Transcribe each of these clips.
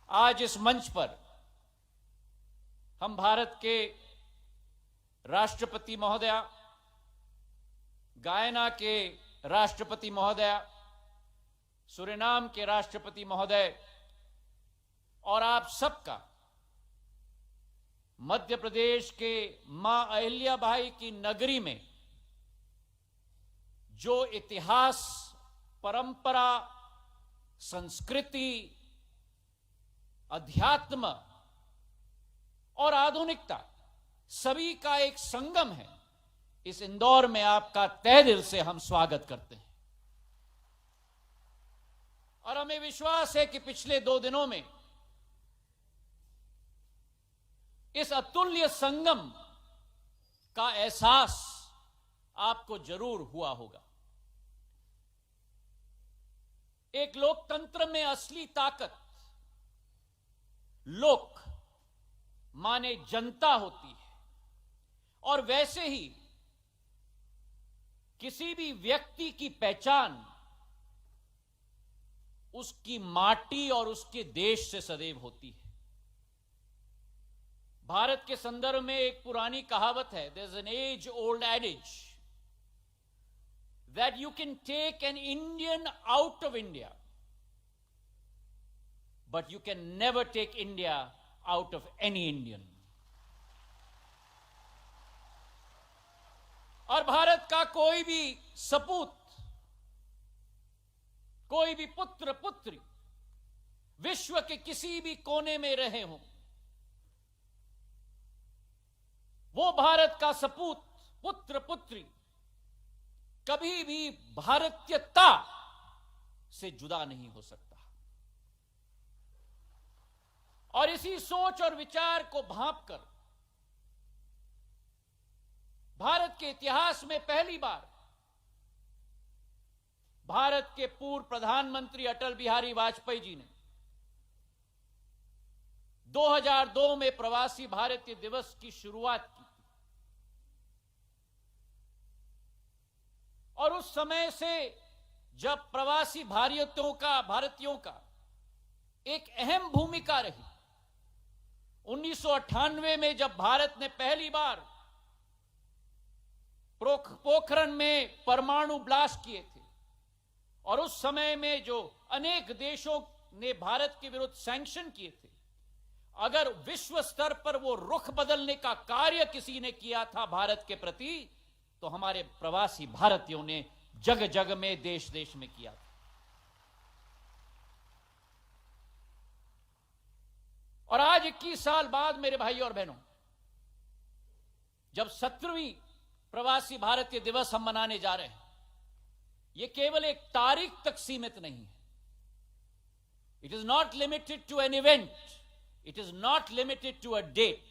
आज इस मंच पर हम भारत के राष्ट्रपति महोदया, गायना के राष्ट्रपति महोदया, सूरीनाम के राष्ट्रपति महोदय और आप सबका मध्य प्रदेश के मां अहिल्याबाई की नगरी में जो इतिहास, परंपरा, संस्कृति, अध्यात्म और आधुनिकता सभी का एक संगम है, इस इंदौर में आपका तहे दिल से हम स्वागत करते हैं। और हमें विश्वास है कि पिछले 2 दिनों में इस अतुल्य संगम का एहसास आपको जरूर हुआ होगा। एक लोकतंत्र में असली ताकत लोक माने जनता होती है, और वैसे ही किसी भी व्यक्ति की पहचान उसकी माटी और उसके देश से सदैव होती है। भारत के संदर्भ में एक पुरानी कहावत है, there is an age old adage that you can take an Indian out of India, but you can never take India out of any Indian. और भारत का कोई भी सपूत, कोई भी पुत्र पुत्री विश्व के किसी भी कोने में रहे हों, वो भारत का सपूत, पुत्र पुत्री कभी भी भारतीयता से जुदा नहीं हो सकता। और इसी सोच और विचार को भांपकर भारत के इतिहास में पहली बार भारत के पूर्व प्रधानमंत्री अटल बिहारी वाजपेयी जी ने 2002 में प्रवासी भारतीय दिवस की शुरुआत की। और उस समय से जब प्रवासी भारतीयों का एक अहम भूमिका रही, 1998 में जब भारत ने पहली बार पोखरण में परमाणु ब्लास्ट किए थे, और उस समय में जो अनेक देशों ने भारत के विरुद्ध सैंक्शन किए थे, अगर विश्व स्तर पर वो रुख बदलने का कार्य किसी ने किया था भारत के प्रति, तो हमारे प्रवासी भारतीयों ने जग जग में, देश देश में किया था। और आज 21 साल बाद मेरे भाइयों और बहनों, जब 17वीं प्रवासी भारतीय दिवस हम मनाने जा रहे हैं, यह केवल एक तारीख तक सीमित नहीं है। It is not limited to an event, it is not limited to a date.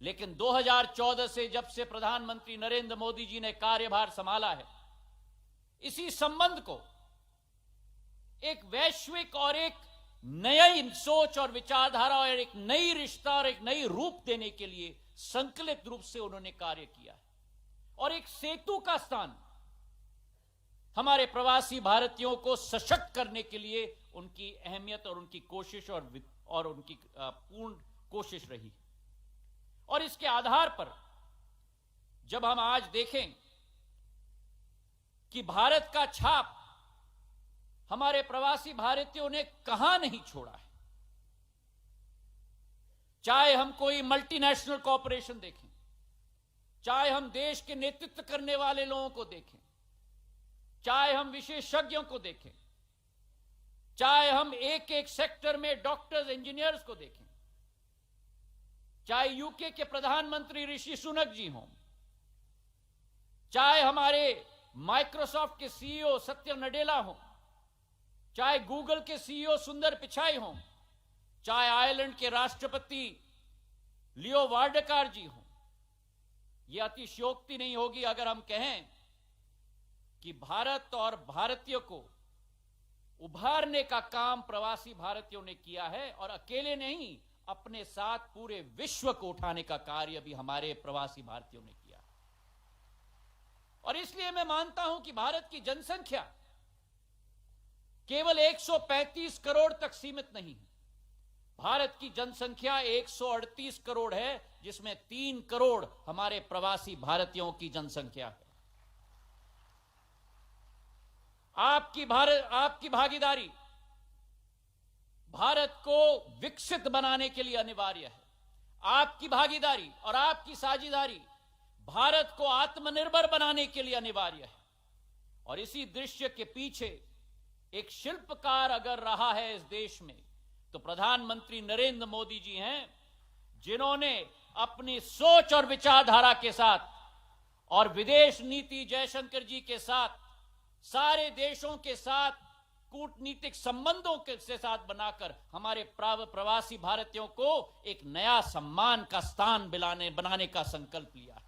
लेकिन 2014 से जब से प्रधानमंत्री नरेंद्र मोदी जी ने कार्यभार संभाला है, इसी संबंध को एक वैश्विक और एक नई सोच और विचारधारा और एक नई रिश्ता और एक नई रूप देने के लिए संकलित रूप से उन्होंने कार्य किया है। और एक सेतु का स्थान हमारे प्रवासी भारतीयों को सशक्त करने के लिए उनकी अहमियत और उनकी कोशिश और उनकी पूर्ण कोशिश रही। और इसके आधार पर जब हम आज देखें कि भारत का छाप हमारे प्रवासी भारतीयों ने कहां नहीं छोड़ा है, चाहे हम कोई मल्टीनेशनल कॉरपोरेशन देखें, चाहे हम देश के नेतृत्व करने वाले लोगों को देखें, चाहे हम विशेषज्ञों को देखें, चाहे हम एक एक सेक्टर में डॉक्टर्स, इंजीनियर्स को देखें, चाहे यूके के प्रधानमंत्री ऋषि सुनक जी हों, चाहे हमारे माइक्रोसॉफ्ट के सीईओ सत्य नडेला हों, चाहे गूगल के सीईओ सुंदर पिचाई हों, चाहे आयरलैंड के राष्ट्रपति लियो वार्डकार जी हों, यह अतिशयोक्ति नहीं होगी अगर हम कहें कि भारत और भारतीयों को उभारने का काम प्रवासी भारतीयों ने किया है, और अकेले नहीं, अपने साथ पूरे विश्व को उठाने का कार्य भी हमारे प्रवासी भारतीयों ने किया। और इसलिए मैं मानता हूं कि भारत की जनसंख्या केवल 135 करोड़ तक सीमित नहीं है। भारत की जनसंख्या 138 करोड़ है, जिसमें 3 करोड़ हमारे प्रवासी भारतीयों की जनसंख्या है। आपकी भागीदारी भारत को विकसित बनाने के लिए अनिवार्य है। आपकी भागीदारी और आपकी साझेदारी भारत को आत्मनिर्भर बनाने के लिए अनिवार्य है। और इसी दृश्य के पीछे एक शिल्पकार अगर रहा है इस देश में, तो प्रधानमंत्री नरेंद्र मोदी जी हैं, जिन्होंने अपनी सोच और विचारधारा के साथ और विदेश नीति जयशंकर जी के साथ सारे देशों के साथ कूटनीतिक संबंधों के साथ बनाकर हमारे प्रवासी भारतीयों को एक नया सम्मान का स्थान बनाने का संकल्प लिया है।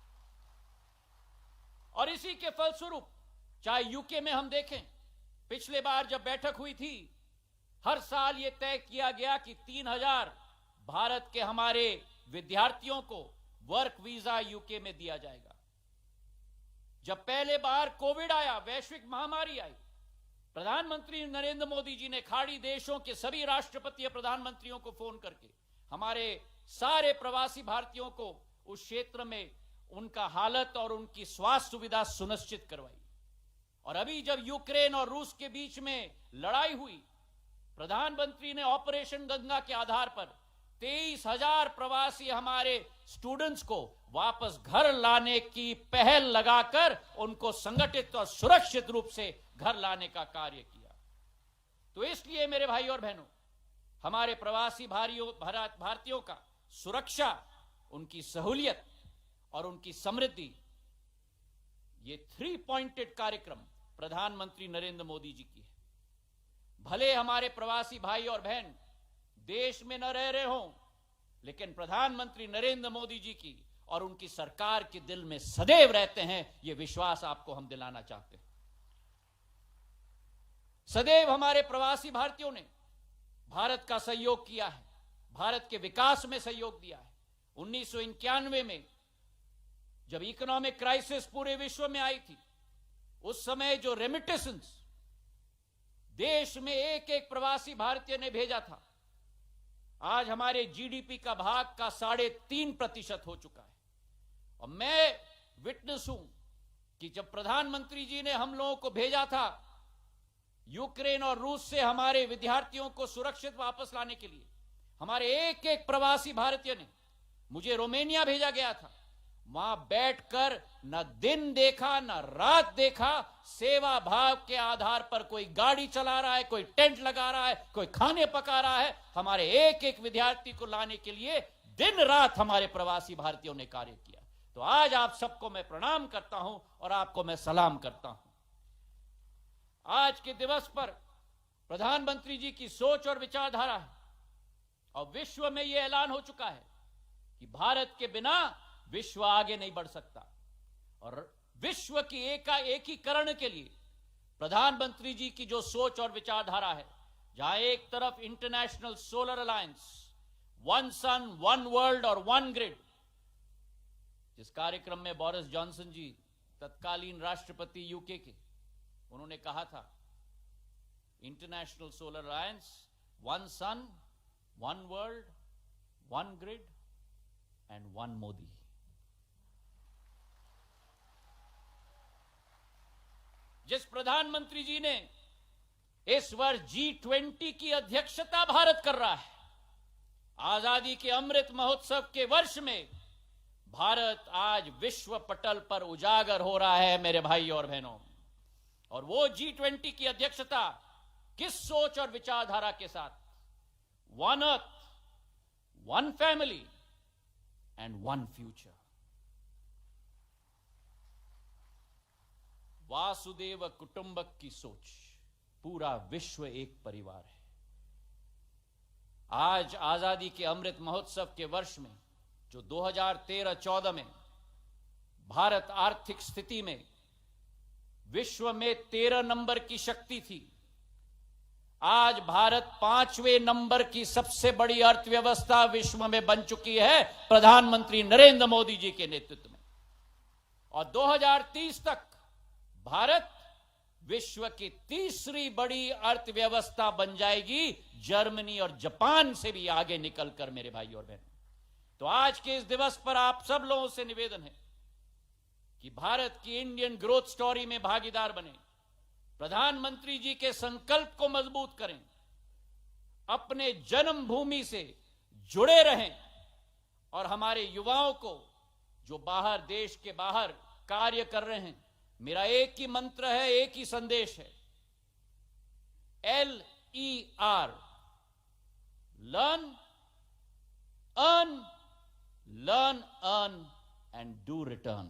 और इसी के फलस्वरूप चाहे यूके में हम देखें, पिछले बार जब बैठक हुई थी, हर साल यह तय किया गया कि 3000 भारत के हमारे विद्यार्थियों को वर्क वीजा यूके में दिया जाएगा। जब पहले बार कोविड आया, वैश्विक महामारी आई, प्रधानमंत्री नरेंद्र मोदी जी ने खाड़ी देशों के सभी राष्ट्रपति या प्रधानमंत्रियों को फोन करके हमारे सारे प्रवासी भारतीयों को उस क्षेत्र में उनका हालत और उनकी स्वास्थ्य सुविधा सुनिश्चित करवाई। और अभी जब यूक्रेन और रूस के बीच में लड़ाई हुई, प्रधानमंत्री ने ऑपरेशन गंगा के आधार पर 23,000 प्रवासी हमारे स्टूडेंट्स को वापस घर लाने की पहल लगाकर उनको संगठित और सुरक्षित रूप से घर लाने का कार्य किया। तो इसलिए मेरे भाई और बहनों, हमारे प्रवासी भारतीयों का सुरक्षा, उनकी सहूलियत और उनकी समृद्धि, ये 3 पॉइंटेड कार्यक्रम प्रधानमंत्री नरेंद्र मोदी जी की है। भले हमारे प्रवासी भाई और बहन देश में न रह रहे हों, लेकिन प्रधानमंत्री नरेंद्र मोदी जी की और उनकी सरकार के दिल में सदैव रहते हैं, यह विश्वास आपको हम दिलाना चाहते हैं। सदैव हमारे प्रवासी भारतीयों ने भारत का सहयोग किया है, भारत के विकास में सहयोग दिया है। 1991 में जब इकोनॉमिक क्राइसिस पूरे विश्व में आई थी, उस समय जो रेमिटेंस देश में एक एक प्रवासी भारतीय ने भेजा था, आज हमारे जीडीपी का भाग का 3.5% हो चुका है। और मैं विटनेस हूं कि जब प्रधानमंत्री जी ने हम लोगों को भेजा था यूक्रेन और रूस से हमारे विद्यार्थियों को सुरक्षित वापस लाने के लिए, हमारे एक एक प्रवासी भारतीय ने, मुझे रोमानिया भेजा गया था, वहां बैठकर न दिन देखा न रात देखा, सेवा भाव के आधार पर कोई गाड़ी चला रहा है, कोई टेंट लगा रहा है, कोई खाने पका रहा है। हमारे एक एक विद्यार्थी को लाने के लिए दिन रात हमारे प्रवासी भारतीयों ने कार्य किया। तो आज आप सबको मैं प्रणाम करता हूं और आपको मैं सलाम करता हूं। आज के दिवस पर प्रधानमंत्री जी की सोच और विचारधारा है, और विश्व में यह ऐलान हो चुका है कि भारत के बिना विश्व आगे नहीं बढ़ सकता। और विश्व की एकीकरण के लिए प्रधानमंत्री जी की जो सोच और विचारधारा है, जहां एक तरफ international solar alliance, one sun one world और वन ग्रिड, जिस कार्यक्रम में बोरिस जॉनसन जी तत्कालीन राष्ट्रपति यूके के, उन्होंने कहा था international solar alliance, one sun one world one grid and one Modi. जिस प्रधानमंत्री जी ने इस वर्ष G20 की अध्यक्षता भारत कर रहा है, आजादी के अमृत महोत्सव के वर्ष में भारत आज विश्व पटल पर उजागर हो रहा है मेरे भाई और बहनों। और वो G20 की अध्यक्षता किस सोच और विचारधारा के साथ? One earth, one family and one future. वासुदेव कुटुंबक की सोच, पूरा विश्व एक परिवार है। आज आजादी के अमृत महोत्सव के वर्ष में, जो 2013-14 में भारत आर्थिक स्थिति में विश्व में 13 नंबर की शक्ति थी, आज भारत 5वें नंबर की सबसे बड़ी अर्थव्यवस्था विश्व में बन चुकी है प्रधानमंत्री नरेंद्र मोदी जी के नेतृत्व में। और 2030 तक भारत विश्व की तीसरी बड़ी अर्थव्यवस्था बन जाएगी, जर्मनी और जापान से भी आगे निकलकर, मेरे भाई और बहन। तो आज के इस दिवस पर आप सब लोगों से निवेदन है कि भारत की इंडियन ग्रोथ स्टोरी में भागीदार बने, प्रधानमंत्री जी के संकल्प को मजबूत करें, अपने जन्मभूमि से जुड़े रहें और हमारे युवाओं को जो बाहर, देश के बाहर कार्य कर रहे हैं, मेरा एक ही मंत्र है, एक ही संदेश है, LER, learn, earn, learn, earn, and do return.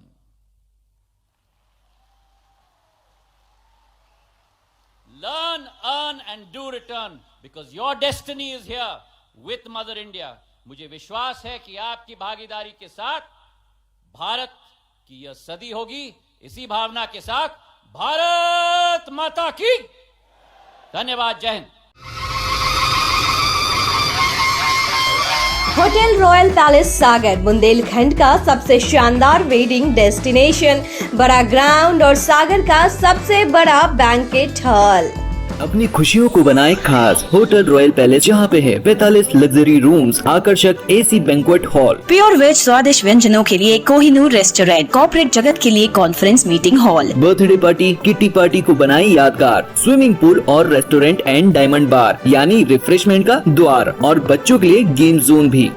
Learn, earn, and do return, because your destiny is here with Mother India. मुझे विश्वास है कि आपकी भागीदारी के साथ भारत की यह सदी होगी। इसी भावना के साथ भारत माता की धन्यवाद। जय हिंद। होटल रॉयल पैलेस सागर बुंदेलखंड का सबसे शानदार वेडिंग डेस्टिनेशन, बड़ा ग्राउंड और सागर का सबसे बड़ा बैंकेट हॉल। अपनी खुशियों को बनाए खास। होटल रॉयल पैलेस जहाँ पे है 45 लग्जरी रूम्स, आकर्षक AC banquet hall, pure veg स्वादिष्ट व्यंजनों के लिए कोहिनूर रेस्टोरेंट, कॉर्पोरेट जगत के लिए conference meeting hall, birthday party, kitty party को बनाई यादगार, स्विमिंग पूल और रेस्टोरेंट एंड डायमंड बार यानी रिफ्रेशमेंट का द्वार, और बच्चों के लिए गेम जोन भी।